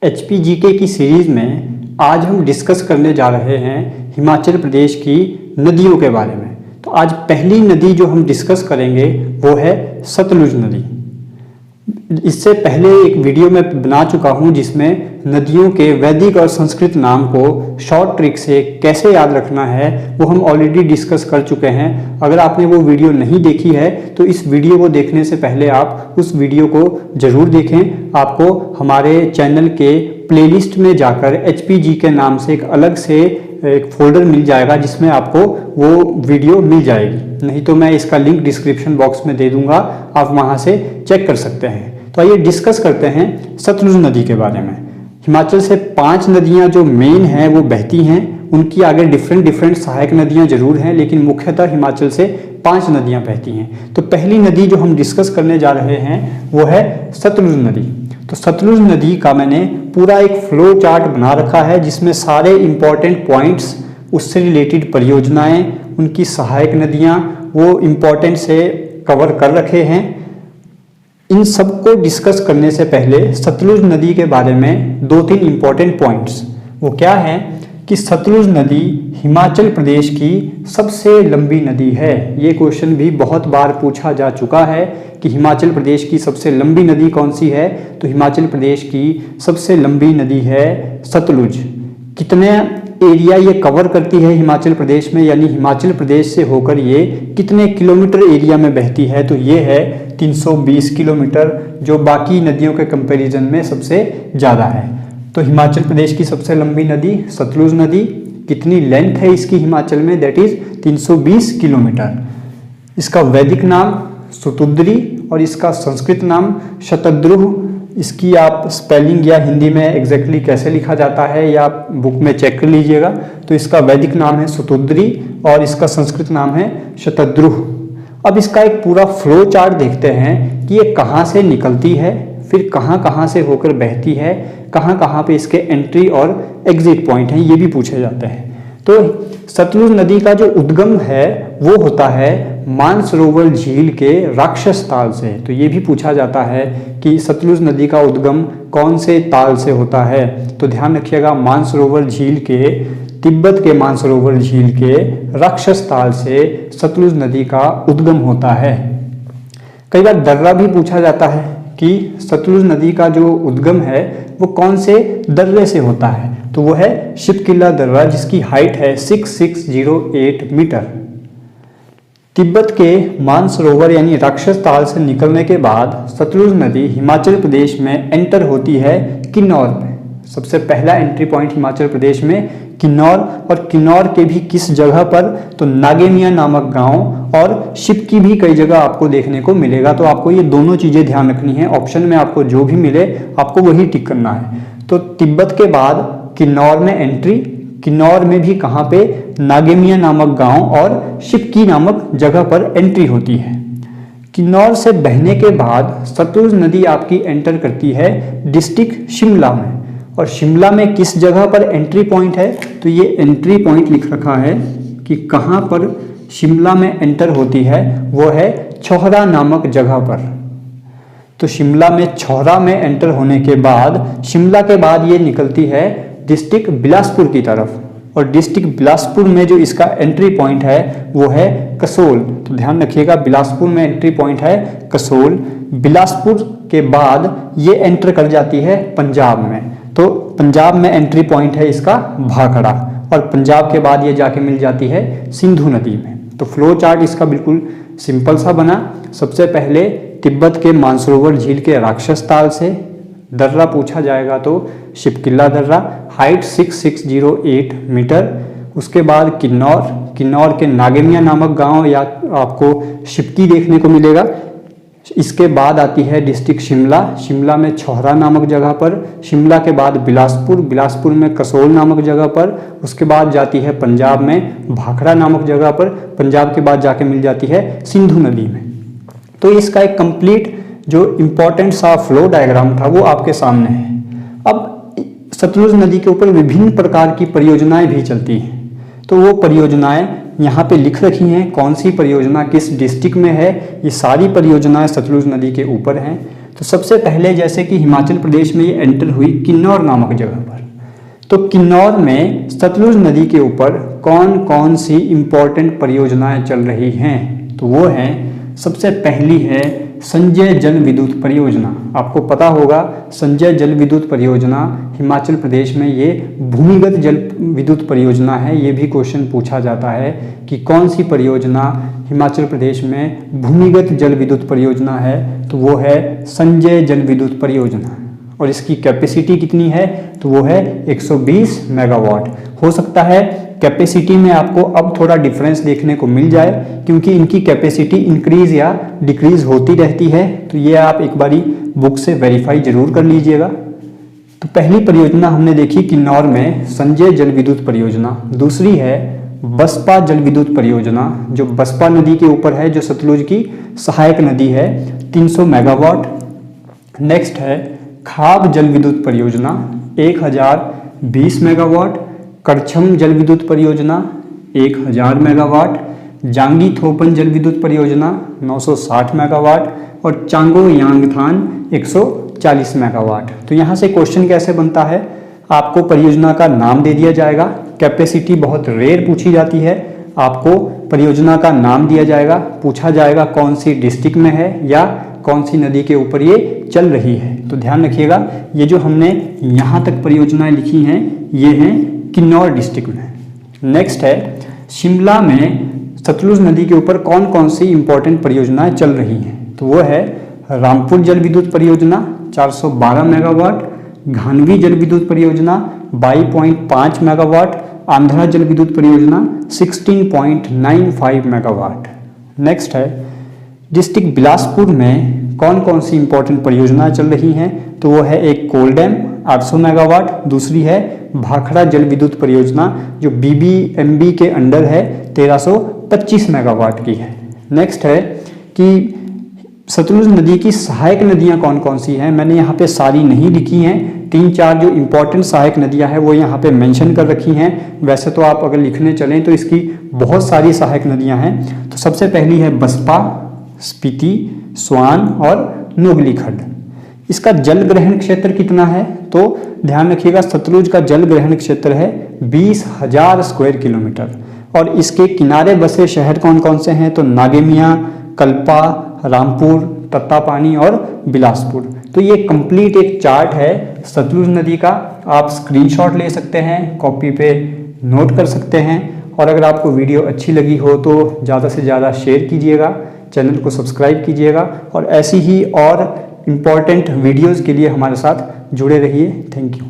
HPGK की series में आज हम डिस्कस करने जा रहे हैं हिमाचल प्रदेश की नदियों के बारे में। तो आज पहली नदी जो हम डिस्कस करेंगे वो है सतलुज नदी। इससे पहले एक वीडियो मैं बना चुका हूं जिसमें नदियों के वैदिक और संस्कृत नाम को शॉर्ट ट्रिक से कैसे याद रखना है वो हम ऑलरेडी डिस्कस कर चुके हैं। अगर आपने वो वीडियो नहीं देखी है तो इस वीडियो को देखने से पहले आप उस वीडियो को ज़रूर देखें। आपको हमारे चैनल के प्लेलिस्ट में जाकर HPG के नाम से एक अलग से एक फोल्डर मिल जाएगा जिसमें आपको वो वीडियो मिल जाएगी, नहीं तो मैं इसका लिंक डिस्क्रिप्शन बॉक्स में दे दूंगा, आप वहां से चेक कर सकते हैं। तो आइए डिस्कस करते हैं सतलुज नदी के बारे में। हिमाचल से 5 नदियां जो मेन हैं वो बहती हैं, उनकी आगे डिफरेंट सहायक नदियां जरूर हैं, लेकिन मुख्यतः हिमाचल से 5 नदियां बहती हैं। तो पहली नदी जो हम डिस्कस करने जा रहे हैं वो है सतलुज नदी। तो सतलुज नदी का मैंने पूरा एक फ्लो चार्ट बना रखा है जिसमें सारे इंपॉर्टेंट पॉइंट्स, उससे रिलेटेड परियोजनाएं, उनकी सहायक नदियां वो इम्पोर्टेंट से कवर कर रखे हैं। इन सबको डिस्कस करने से पहले सतलुज नदी के बारे में 2-3 इंपॉर्टेंट पॉइंट्स वो क्या है कि सतलुज नदी हिमाचल प्रदेश की सबसे लंबी नदी है। ये क्वेश्चन भी बहुत बार पूछा जा चुका है कि हिमाचल प्रदेश की सबसे लंबी नदी कौन सी है। तो हिमाचल प्रदेश की सबसे लंबी नदी है सतलुज। कितने एरिया ये कवर करती है हिमाचल प्रदेश में, यानी हिमाचल प्रदेश से होकर ये कितने किलोमीटर एरिया में बहती है, तो ये है 320 किलोमीटर, जो बाकी नदियों के कंपैरिजन में सबसे ज़्यादा है। तो हिमाचल प्रदेश की सबसे लंबी नदी सतलुज नदी, कितनी लेंथ है इसकी हिमाचल में, दैट इज 320 किलोमीटर। इसका वैदिक नाम सुतुद्री और इसका संस्कृत नाम शतद्रुह। इसकी आप स्पेलिंग या हिंदी में एग्जैक्टली कैसे लिखा जाता है या आप बुक में चेक कर लीजिएगा। तो इसका वैदिक नाम है सुतुद्री और इसका संस्कृत नाम है शतद्रुह। अब इसका एक पूरा फ्लो चार्ट देखते हैं कि ये कहाँ से निकलती है, फिर कहाँ कहाँ से होकर बहती है, कहाँ कहाँ पे इसके एंट्री और एग्जिट पॉइंट हैं, ये भी पूछे जाते हैं। तो सतलुज नदी का जो उद्गम है वो होता है मानसरोवर झील के राक्षस ताल से। तो ये भी पूछा जाता है कि सतलुज नदी का उद्गम कौन से ताल से होता है। तो ध्यान रखिएगा, मानसरोवर झील के, तिब्बत के मानसरोवर झील के राक्षस ताल से सतलुज नदी का उद्गम होता है। कई बार दर्रा भी पूछा जाता है कि सतलुज नदी का जो उद्गम है वो कौन से दर्रे से होता है। तो वो है शिपकिला दर्रा, जिसकी हाइट है 6608 मीटर। तिब्बत के मानसरोवर यानी राक्षस ताल से निकलने के बाद सतलुज नदी हिमाचल प्रदेश में एंटर होती है किन्नौर में। सबसे पहला एंट्री पॉइंट हिमाचल प्रदेश में किन्नौर, और किन्नौर के भी किस जगह पर, तो नागेमिया नामक गांव और शिपकी भी कई जगह आपको देखने को मिलेगा। तो आपको ये दोनों चीज़ें ध्यान रखनी है, ऑप्शन में आपको जो भी मिले आपको वही टिक करना है। तो तिब्बत के बाद किन्नौर में एंट्री, किन्नौर में भी कहाँ पे, नागेमिया नामक गांव और शिपकी नामक जगह पर एंट्री होती है। किन्नौर से बहने के बाद सतलुज नदी आपकी एंटर करती है डिस्ट्रिक्ट शिमला में, और शिमला में किस जगह पर एंट्री पॉइंट है, तो ये एंट्री पॉइंट लिख रखा है कि कहाँ पर शिमला में एंटर होती है, वो है छौहरा नामक जगह पर। तो शिमला में छौहरा में एंटर होने के बाद, शिमला के बाद ये निकलती है डिस्ट्रिक्ट बिलासपुर की तरफ, और डिस्ट्रिक्ट बिलासपुर में जो इसका एंट्री पॉइंट है वो है कसोल। तो ध्यान रखिएगा, बिलासपुर में एंट्री पॉइंट है कसोल। बिलासपुर के बाद ये एंटर कर जाती है पंजाब में, तो पंजाब में एंट्री पॉइंट है इसका भाखड़ा, और पंजाब के बाद ये जाके मिल जाती है सिंधु नदी में। तो फ्लो चार्ट इसका बिल्कुल सिंपल सा बना। सबसे पहले तिब्बत के मानसरोवर झील के राक्षस ताल से दर्रा पूछा जाएगा तो शिपकिला दर्रा, हाइट 6608 मीटर। उसके बाद किन्नौर, किन्नौर के नागेमिया नामक गांव या आपको शिपकी देखने को मिलेगा। इसके बाद आती है डिस्ट्रिक्ट शिमला, शिमला में छौहरा नामक जगह पर। शिमला के बाद बिलासपुर, बिलासपुर में कसोल नामक जगह पर। उसके बाद जाती है पंजाब में भाखड़ा नामक जगह पर। पंजाब के बाद जाके मिल जाती है सिंधु नदी में। तो इसका एक कंप्लीट जो इम्पोर्टेंट सा फ्लो डायग्राम था वो आपके सामने है। अब सतलुज नदी के ऊपर विभिन्न प्रकार की परियोजनाएं भी चलती हैं, तो वो परियोजनाएं यहाँ पे लिख रखी हैं, कौन सी परियोजना किस डिस्ट्रिक्ट में है। ये सारी परियोजनाएं सतलुज नदी के ऊपर हैं। तो सबसे पहले जैसे कि हिमाचल प्रदेश में ये एंटर हुई किन्नौर नामक जगह पर। तो किन्नौर में सतलुज नदी के ऊपर कौन कौन सी इम्पोर्टेंट परियोजनाएं चल रही हैं? तो वो हैं, सबसे पहली है संजय जल विद्युत परियोजना। आपको पता होगा संजय जल विद्युत परियोजना हिमाचल प्रदेश में ये भूमिगत जल विद्युत परियोजना है। ये भी क्वेश्चन पूछा जाता है कि कौन सी परियोजना हिमाचल प्रदेश में भूमिगत जल विद्युत परियोजना है, तो वो है संजय जल विद्युत परियोजना। और इसकी कैपेसिटी कितनी है? तो वो है 120 मेगावाट। हो सकता है कैपेसिटी में आपको अब थोड़ा डिफरेंस देखने को मिल जाए, क्योंकि इनकी कैपेसिटी इंक्रीज या डिक्रीज होती रहती है। तो ये आप एक बारी बुक से वेरीफाई जरूर कर लीजिएगा। तो पहली परियोजना हमने देखी किन्नौर में संजय जल विद्युत परियोजना। दूसरी है बसपा जल विद्युत परियोजना, जो बसपा नदी के ऊपर है, जो सतलुज की सहायक नदी है, 300 मेगावाट। नेक्स्ट है खाब जल विद्युत परियोजना 1020 मेगावाट। करछम जल विद्युत परियोजना 1000 मेगावाट। जांगी थोपन जल विद्युत परियोजना 960 मेगावाट। और चांगो यांगथान 140 मेगावाट। तो यहाँ से क्वेश्चन कैसे बनता है, आपको परियोजना का नाम दे दिया जाएगा। कैपेसिटी बहुत रेयर पूछी जाती है, आपको परियोजना का नाम दिया जाएगा, पूछा जाएगा कौन सी डिस्ट्रिक्ट में है या कौन सी नदी के ऊपर ये चल रही है। तो ध्यान रखिएगा, ये जो हमने यहाँ तक परियोजनाएं लिखी हैं ये हैं किन्नौर डिस्ट्रिक्ट में। नेक्स्ट है शिमला में सतलुज नदी के ऊपर कौन कौन सी इंपॉर्टेंट परियोजनाएं चल रही हैं। तो वो है रामपुर जल विद्युत परियोजना 412 मेगावाट। घानवी जल विद्युत परियोजना 22.5 मेगावाट। आंध्रा जल विद्युत परियोजना 16.95 मेगावाट। नेक्स्ट है डिस्ट्रिक्ट बिलासपुर में कौन कौन सी इंपॉर्टेंट परियोजनाएं चल रही हैं। तो वो है एक कोल डैम 800 मेगावाट। दूसरी है भाखड़ा जल विद्युत परियोजना जो BBMB के अंडर है, 1325 मेगावाट की है। नेक्स्ट है कि सतलुज नदी की सहायक नदियां कौन कौन सी हैं। मैंने यहाँ पे सारी नहीं लिखी हैं, 3-4 जो इंपॉर्टेंट सहायक नदियां हैं वो यहाँ पे मेंशन कर रखी हैं। वैसे तो आप अगर लिखने चलें तो इसकी बहुत सारी सहायक नदियां हैं। तो सबसे पहली है बसपा, स्पीति, स्वान और नोगली खड्ड। इसका जल ग्रहण क्षेत्र कितना है? तो ध्यान रखिएगा सतलुज का जल ग्रहण क्षेत्र है 20,000 स्क्वायर किलोमीटर। और इसके किनारे बसे शहर कौन कौन से हैं? तो नागेमिया, कल्पा, रामपुर, तत्तापानी और बिलासपुर। तो ये कंप्लीट एक चार्ट है सतलुज नदी का। आप स्क्रीनशॉट ले सकते हैं, कॉपी पे नोट कर सकते हैं। और अगर आपको वीडियो अच्छी लगी हो तो ज़्यादा से ज़्यादा शेयर कीजिएगा, चैनल को सब्सक्राइब कीजिएगा और ऐसी ही और इम्पॉर्टेंट वीडियोज़ के लिए हमारे साथ जुड़े रहिए। Thank you.